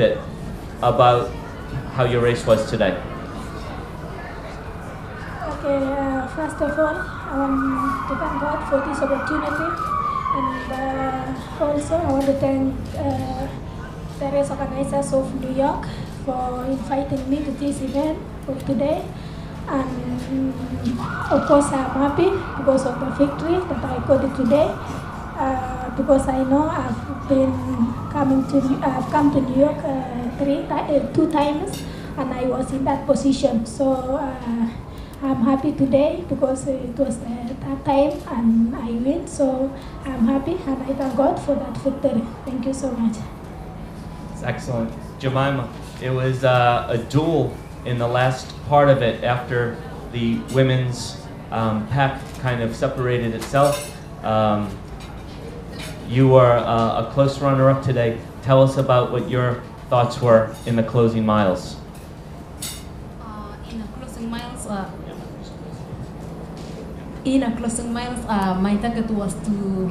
bit about how your race was today. Okay, first of all, I want to thank God for this opportunity, and also I want to thank the race organizers of New York for inviting me to this event of today. And of course, I'm happy because of the victory that I got it today. Because I know I've come to New York two times, and I was in that position. So I'm happy today because it was the third time and I win. So I'm happy and I thank God for that victory. Thank you so much. It's excellent. Jemima, it was a duel in the last part of it after the women's pack kind of separated itself. You were a close runner-up today. Tell us about what your thoughts were in the closing miles. In the closing miles, my target was to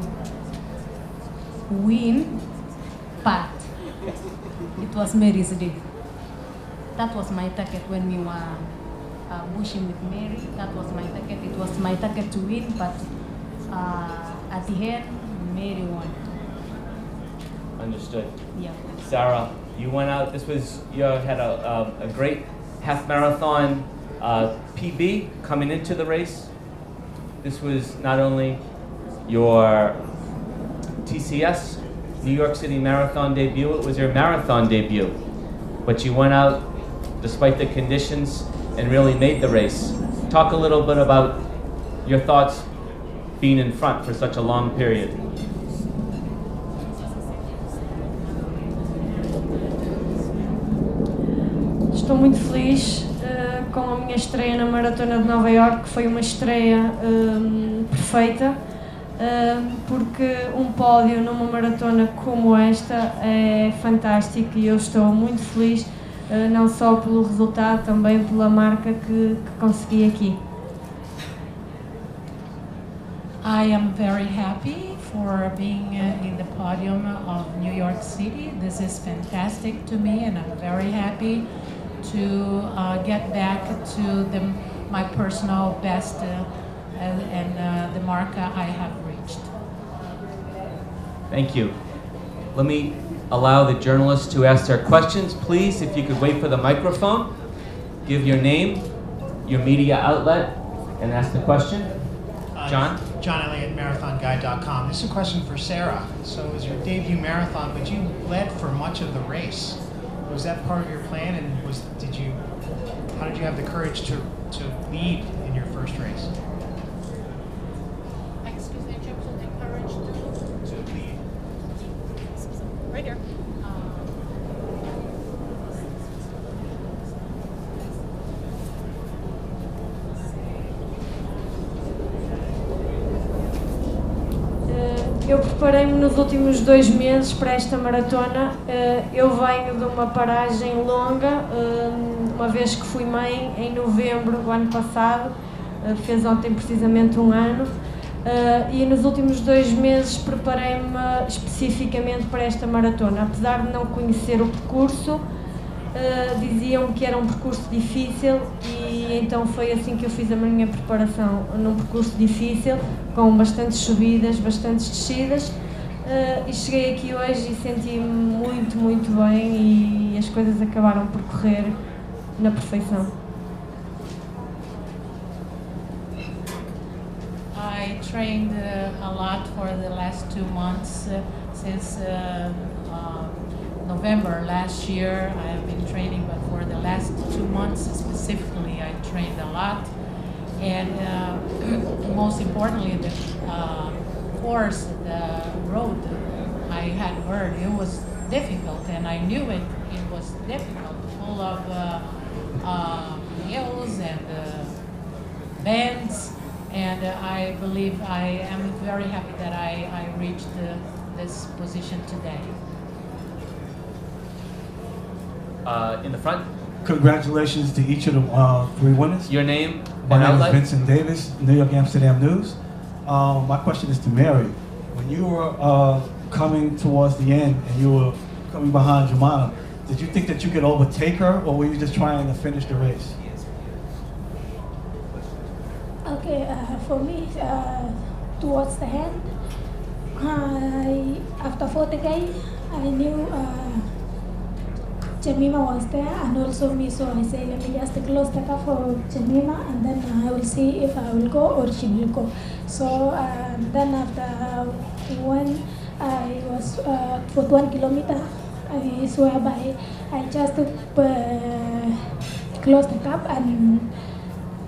win, but it was Mary's day. That was my target when we were pushing with Mary. That was my target. It was my target to win, but at the end, Mary won. Understood. Yeah. Sarah, you went out. You had a great half marathon PB coming into the race. This was not only your TCS New York City Marathon debut, it was your marathon debut. But you went out despite the conditions and really made the race. Talk a little bit about your thoughts being in front for such a long period. Estou muito feliz com a minha estreia na Maratona de Nova Iorque, que foi uma estreia perfeita, porque um pódio numa maratona como esta é fantástico e eu estou muito feliz, não só pelo resultado, também pela marca que consegui aqui. I am very happy for being in the podium of New York City. This is fantastic to me, and I'm very happy to get back to my personal best and the mark I have reached. Thank you. Let me allow the journalists to ask their questions. Please, if you could wait for the microphone, give your name, your media outlet, and ask the question. John? John Elliott, marathonguide.com. This is a question for Sarah. So it was your debut marathon, but you led for much of the race. Was that part of your plan, and how did you have the courage to lead in your first race? Excuse me, in terms of the courage to lead. Right here. Eu preparei-me nos últimos 2 meses para esta maratona. Eu venho de uma paragem longa, uma vez que fui mãe em novembro do ano passado, fez ontem precisamente 1 ano, e nos últimos 2 meses preparei-me especificamente para esta maratona. Apesar de não conhecer o percurso, diziam que era um percurso difícil e então foi assim que eu fiz a minha preparação, num percurso difícil, com bastantes subidas, bastantes descidas, e cheguei aqui hoje e senti-me muito, muito bem e as coisas acabaram por correr na perfeição. I trained a lot for the last 2 months since November last year. I have been training, but for the last 2 months specifically, I trained a lot. And most importantly, the course, the road I had heard, it was difficult, and I knew it was difficult, full of hills and bends. And I believe I am very happy that I reached this position today. In the front. Congratulations to each of the 3 winners. Your name My and name outlet? is Vincent Davis, New York Amsterdam News. My question is to Mary. When you were coming towards the end and you were coming behind Jemima, Did you think that you could overtake her, or were you just trying to finish the race? Okay, for me, towards the end, after 40K, I knew Jemima was there and also me, so I say, let me just close the gap for Jemima and then I will see if I will go or she will go. So then after when I was for 1 kilometer, I swear by, I just close the gap and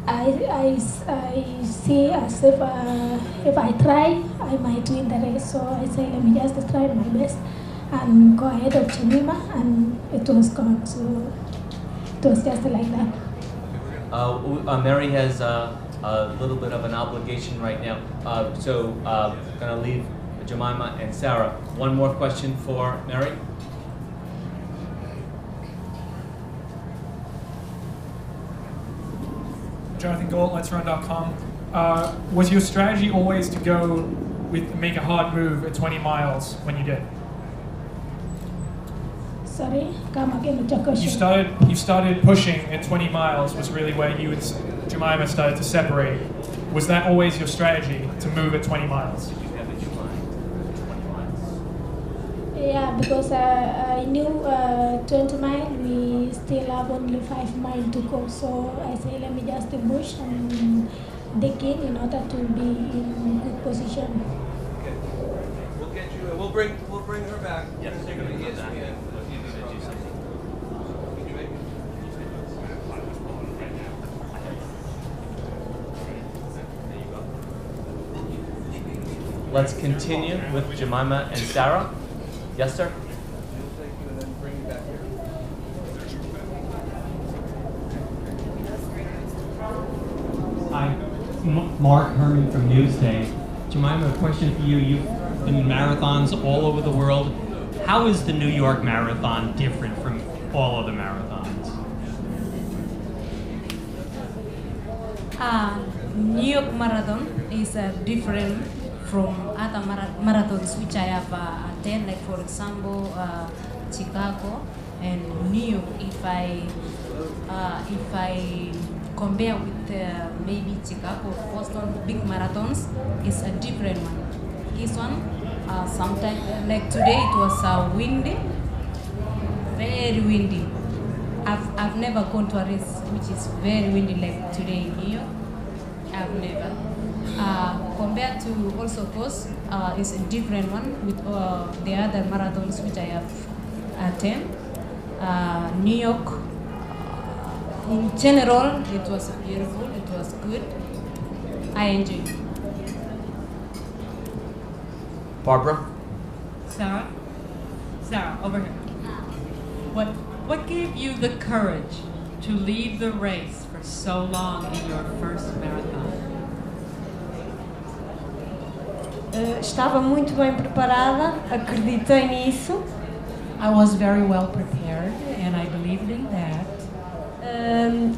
I see as if I try, I might win the race. So I say, let me just try my best and go ahead of Jemima, and it was gone. So it was just like that. Mary has a little bit of an obligation right now, so I'm going to leave Jemima and Sarah. One more question for Mary. Jonathan Gold, Let'sRun.com. Was your strategy always to go with make a hard move at 20 miles when you did? Sorry, come again with your question. You started pushing at 20 miles was really where you and Jemima started to separate. Was that always your strategy to move at 20 miles? Yeah, because I knew 20 miles, we still have only 5 miles to go. So I say, let me just push and dig in order to be in good position. Okay. We'll get you. We'll bring her back. Yes, they're going to be ESPN. Let's continue with Jemima and Sarah. Yes, sir? Hi, Mark Herman from Newsday. Jemima, a question for you. You've been in marathons all over the world. How is the New York Marathon different from all other marathons? New York Marathon is different from other marathons which I have attended, like for example Chicago and New York. If I compare with maybe Chicago, Boston, big marathons, it's a different one. This one, sometimes like today it was windy, very windy. I've never gone to a race which is very windy like today in New York. I've never. Compared to also course, is a different one with the other marathons which I have attended. New York, in general, it was beautiful, it was good. I enjoyed it. Barbara? Sarah, over here. What gave you the courage to lead the race for so long in your first marathon? Estava muito bem preparada, acreditei nisso. I was very well prepared and I believed in that.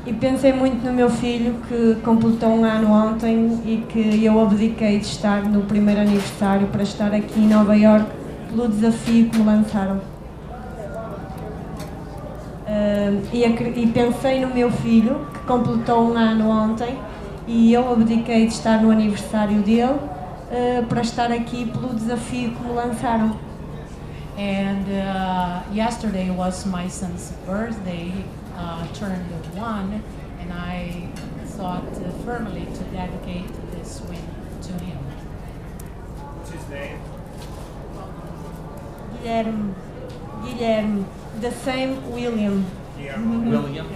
E pensei muito no meu filho que completou 1 ano ontem e que eu abdiquei de estar no primeiro aniversário para estar aqui em Nova York pelo desafio que me lançaram. E pensei no meu filho que completou 1 ano ontem e eu abdiquei de estar no aniversário dele para estar aqui pelo desafio que me lançaram. And yesterday was my son's birthday, turned 1, and I thought firmly to dedicate this win to him. What's his name? Guilherme, the same William. Yeah. William?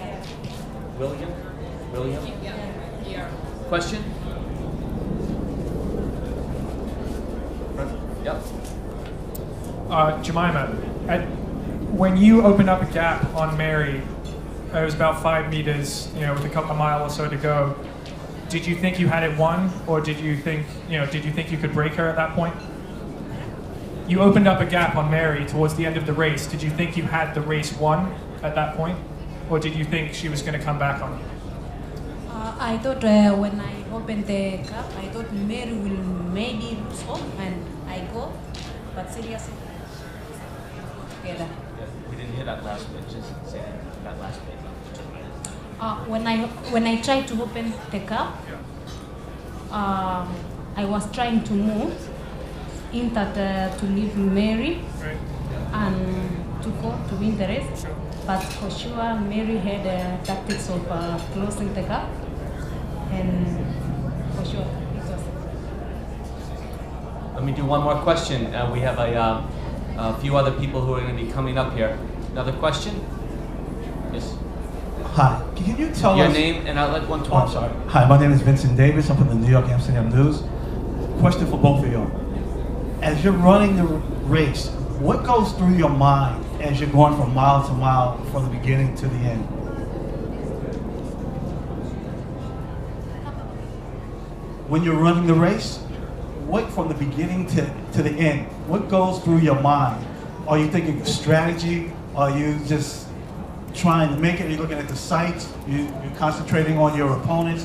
Yeah. Question? Yep. Jemima, when you opened up a gap on Mary, it was about 5 meters, with a mile or so to go. Did you think you had it won, or did you think you could break her at that point? You opened up a gap on Mary towards the end of the race. Did you think you had the race won at that point, or did you think she was going to come back on you? I thought when I opened the gap, I thought Mary will maybe lose hope and I go, but seriously, together. We didn't didn't hear that last bit. Just say that last bit. When I tried to open the cup, I was trying to move in that to leave Mary and to go to win the race. But for sure, Mary had tactics of closing the cup, and for sure it was. Let me do one more question. We have a few other people who are going to be coming up here. Another question? Yes. Hi, can you tell your us... name and outlet 112? Oh, I'm sorry. Hi, my name is Vincent Davis. I'm from the New York Amsterdam News. Question for both of you. As you're running the race, what goes through your mind as you're going from mile to mile from the beginning to the end? When you're running the race, what from the beginning to the end, what goes through your mind? Are you thinking of strategy? Are you just trying to make it? You're looking at the sights. You're concentrating on your opponents.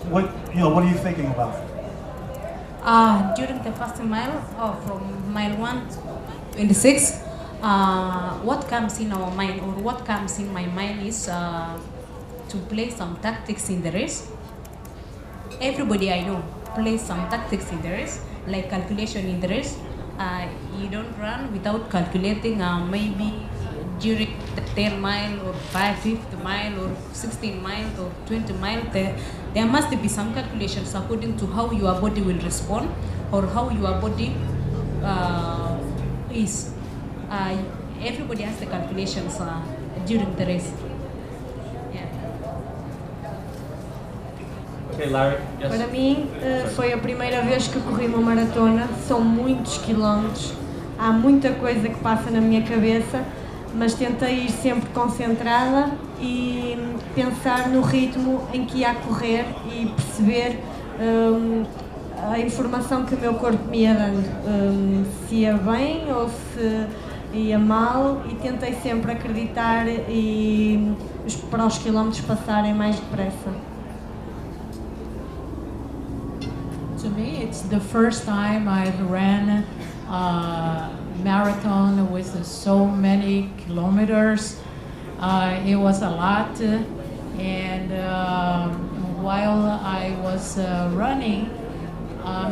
What are you thinking about? During the first mile, from mile 126, what comes in our mind or what comes in my mind is to play some tactics in the race. Everybody I know plays some tactics in the race, like calculation in the race. You don't run without calculating maybe during the 10 mile or 5th mile or 16 mile or 20 mile, there must be some calculations according to how your body will respond or how your body is. Everybody has the calculations during the race. Yeah. Okay, Larry. Yes. Para mim, foi a primeira vez que corri uma maratona. São muitos quilómetros, há muita coisa que passa na minha cabeça, mas tentei ir sempre concentrada e pensar no ritmo em que ia correr e perceber a informação que o meu corpo me ia dando, se ia bem ou se ia mal, e tentei sempre acreditar e para os quilómetros passarem mais depressa. To me, it's the first time I've ran a marathon with so many kilometers. It was a lot, and while I was running,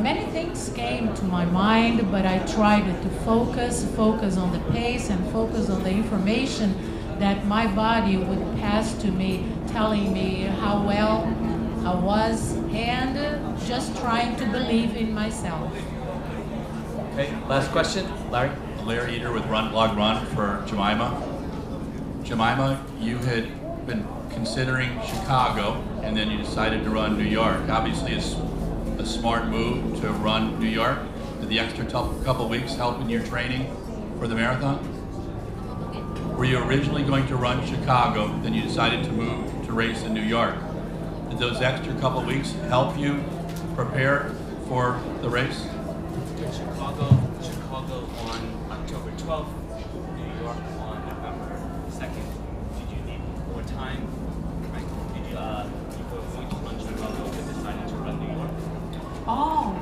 many things came to my mind, but I tried to focus on the pace and focus on the information that my body would pass to me, telling me how well I was, and just trying to believe in myself. Okay, last question, Larry. Larry Eater with Run Blog Run for Jemima. Jemima, you had been considering Chicago, and then you decided to run New York. Obviously, it's a smart move to run New York. Did the extra couple weeks help in your training for the marathon? Were you originally going to run Chicago, then you decided to move to race in New York? Did those extra couple weeks help you prepare for the race? Chicago on October 12th, New York on November 2nd. Did you need more time? Right? Did you were going to run Chicago but decided to run New York? Oh,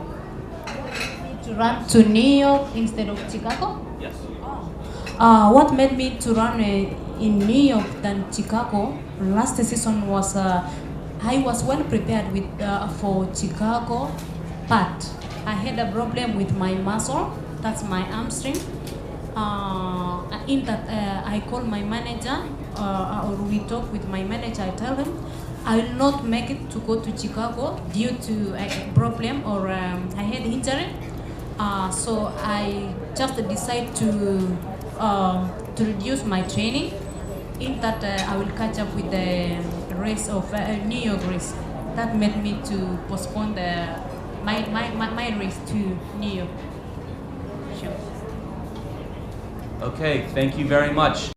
to run to New York instead of Chicago? Yes. What made me to run in New York than Chicago last season was I was well prepared with for Chicago, but I had a problem with my muscle, that's my hamstring. In that I called my manager, or we talk with my manager, I tell him I will not make it to go to Chicago due to a problem or I had injury. So I just decided to reduce my training, in that I will catch up with the race of New York race. That made me to postpone my race to New York. Sure. Okay, thank you very much.